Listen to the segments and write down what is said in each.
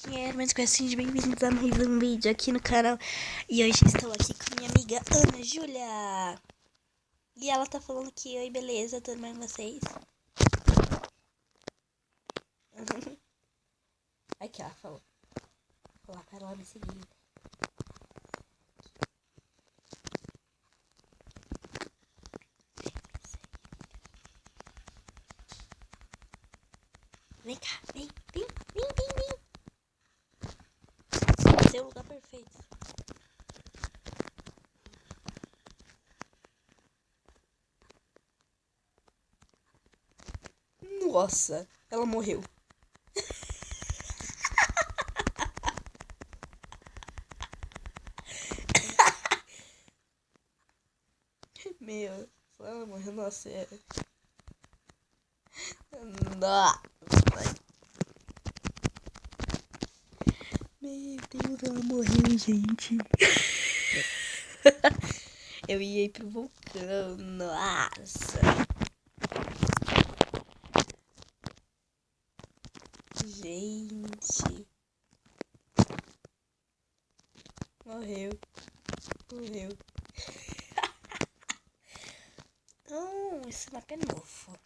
Mas assim, bem-vindos a mais um vídeo aqui no canal. E hoje estou aqui com minha amiga Ana Júlia. E ela tá falando que oi, beleza, tudo bem com vocês? Aqui, ó, falou. Vou lá para ela me seguir. Vem cá, vem. Esse é o lugar perfeito. Nossa, ela morreu. Meu, ela morreu, nossa, Nossa. Meu Deus, ela morreu, gente. Eu ia ir pro vulcão, nossa. Gente. Morreu. Esse mapa é novo.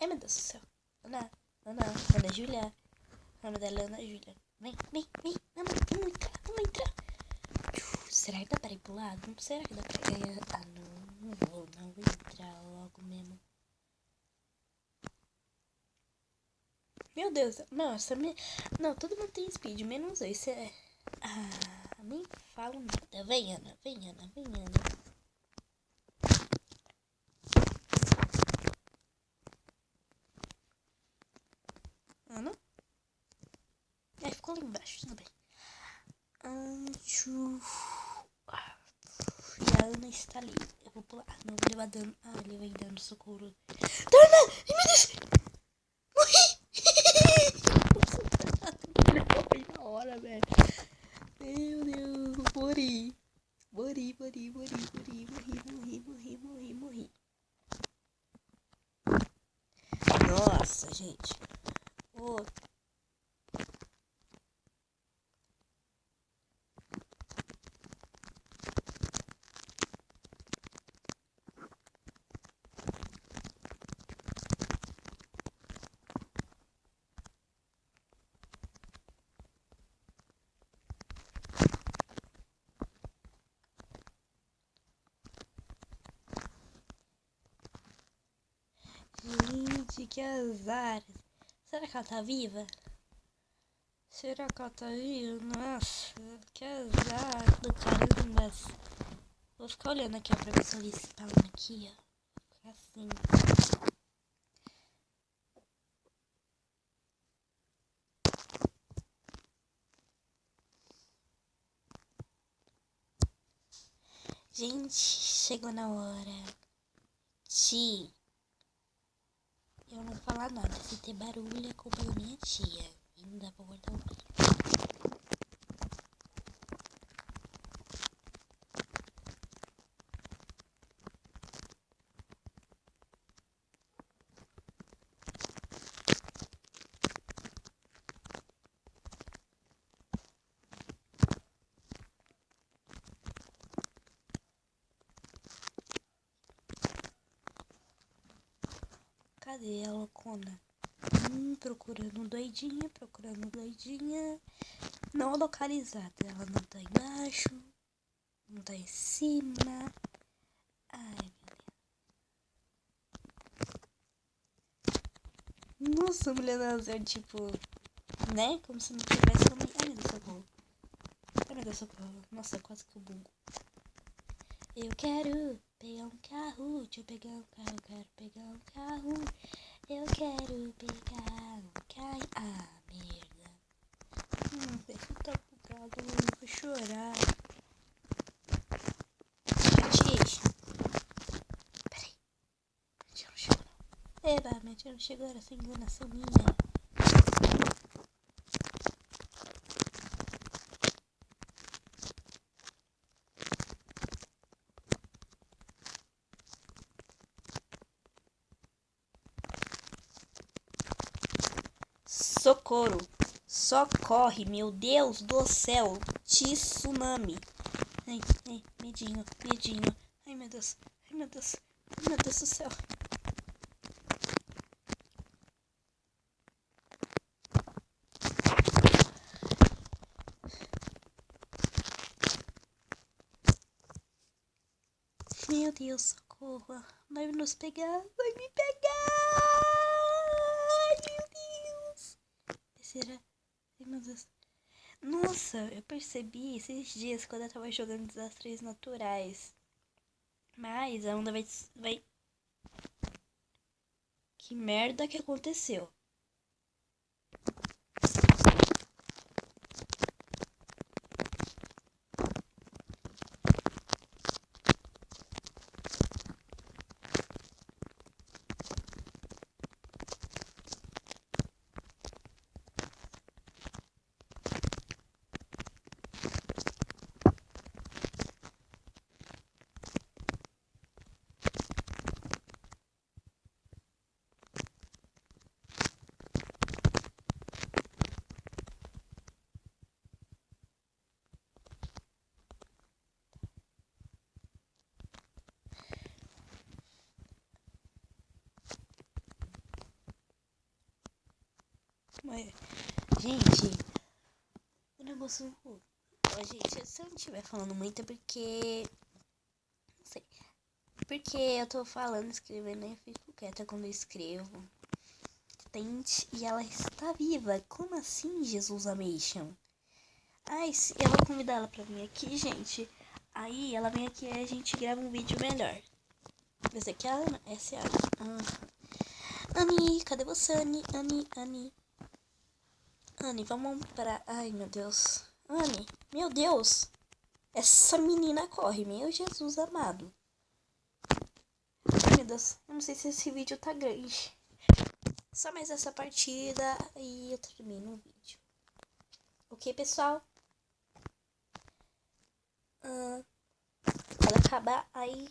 Ai, meu Deus do céu. Ana Júlia. O nome dela é Ana Júlia. Vem. Vamos entrar. Será que dá pra ir pro lado? Será que dá pra ganhar? Ah, não vou entrar logo mesmo. Meu Deus, nossa, não, todo mundo tem speed, menos esse nem falo nada. Vem, Ana. Ana? Ficou ali embaixo, tudo bem. E a Ana está ali. Eu vou pular. Não, ele vai dando. Ele vai dando socorro. Ana! Ai, meu Deus! Morri na hora, velho. Meu Deus, morri. Nossa, gente. Gente, que azar. Será que ela tá viva? Nossa, que azar do caramba. Vou ficar olhando aqui, ó, pra ver se ele spawna aqui, ó. Ficar assim. Gente, chegou na hora de eu não falar nada. Se ter barulho, é culpa da minha tia. E não dá pra cortar o vídeo. Cadê a loucona? Procurando doidinha. Não localizada. Ela não tá embaixo. Não tá em cima. Ai, meu Deus. Nossa, mulher laser, tipo, né? Como se não tivesse também. Ai, meu Deus, socorro. Nossa, quase que eu bugo. Eu quero pegar um carro. Deixa eu pegar um carro. Quero pegar um carro. Eu quero pegar um carro. Ah, merda. Deixa eu tá bugado. Eu vou chorar. Gente. Peraí. Minha tia não chegou, não. Eba, minha tia não chegou. Era sem enganação minha. Socorro. Socorre, meu Deus do céu. Tsunami. Ai, ai, medinho, medinho. Ai, meu Deus. Ai, meu Deus. Ai, meu Deus do céu. Meu Deus, socorro. Vai nos pegar. Vai me pegar. Ai, meu Deus. Será? Ai, meu Deus. Nossa, eu percebi esses dias quando eu tava jogando Desastres Naturais. Mas a onda vai... Que merda que aconteceu? Mas, gente, o negócio... Ó, gente, se eu não estiver falando muito é porque... Não sei. Porque eu tô falando, escrevendo e fico quieta quando eu escrevo. Tente, e ela está viva. Como assim, Jesus Amation? Ai, eu vou convidar ela pra vir aqui, gente. Aí ela vem aqui e a gente grava um vídeo melhor. Essa aqui é a Ana? Essa é a Ana. Ani, cadê você, Ani? Ani. Ani, vamos pra... Ai, meu Deus. Ani, meu Deus. Essa menina corre, meu Jesus amado. Ai, meu Deus. Eu não sei se esse vídeo tá grande. Só mais essa partida e eu termino o vídeo. Ok, pessoal? Quando acabar, aí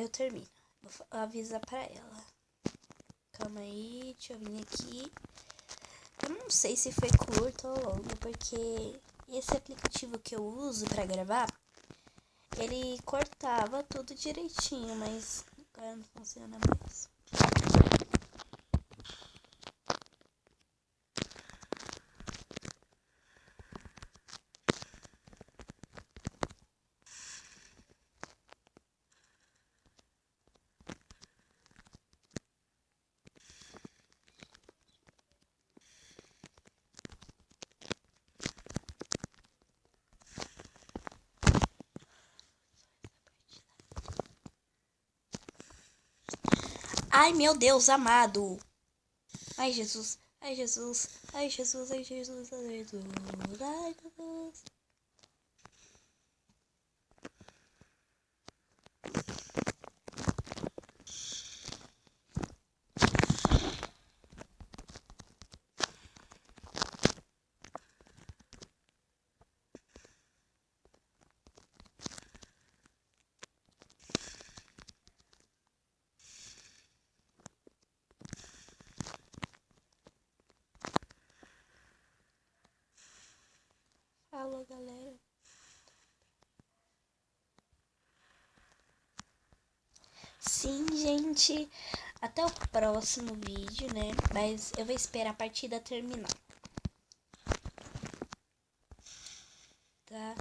eu termino. Vou avisar pra ela. Calma aí, deixa eu vir aqui. Eu não sei se foi curto ou longo, porque esse aplicativo que eu uso pra gravar, ele cortava tudo direitinho, mas agora não funciona mais. Ai, meu Deus amado. Ai, Jesus. Ai, Jesus. Ai, Jesus. Ai, Jesus. Ai, Jesus. Ai, Jesus. Falou, galera. Sim, gente. Até o próximo vídeo, né? Mas eu vou esperar a partida terminar. Tá?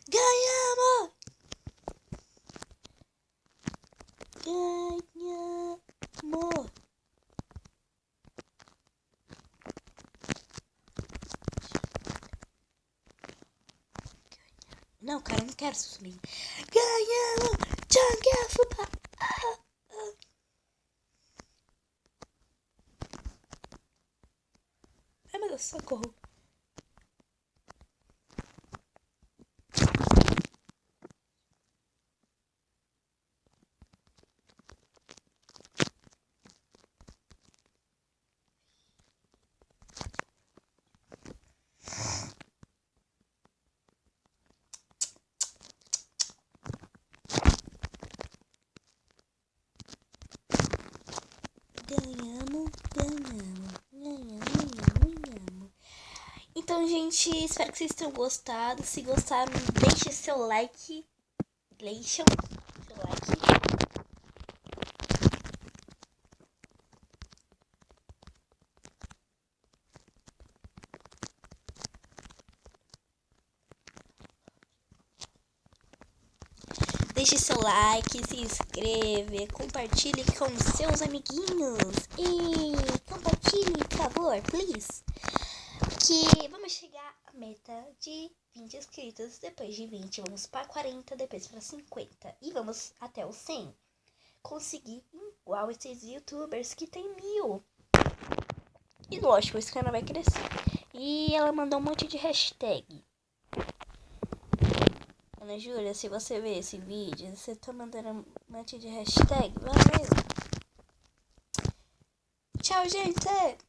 Ganhamos! Ganhamos! Não, cara, eu não quero subir. Ganhamos! Tchangafupa! Ai, meu Deus, socorro. Então, gente, espero que vocês tenham gostado. Se gostaram, deixe seu like. Deixem seu like. Deixe seu like, se inscreva, compartilhe com seus amiguinhos. E compartilhe, por favor, please. Que vamos chegar à meta de 20 inscritos. Depois de 20, vamos para 40, depois para 50. E vamos até os 100. Conseguir igual esses youtubers que tem 1000. E lógico, esse canal vai crescer. E ela mandou um monte de hashtag. Ana Júlia, se você ver esse vídeo, você tá mandando um monte de hashtag. Valeu. Tchau, gente.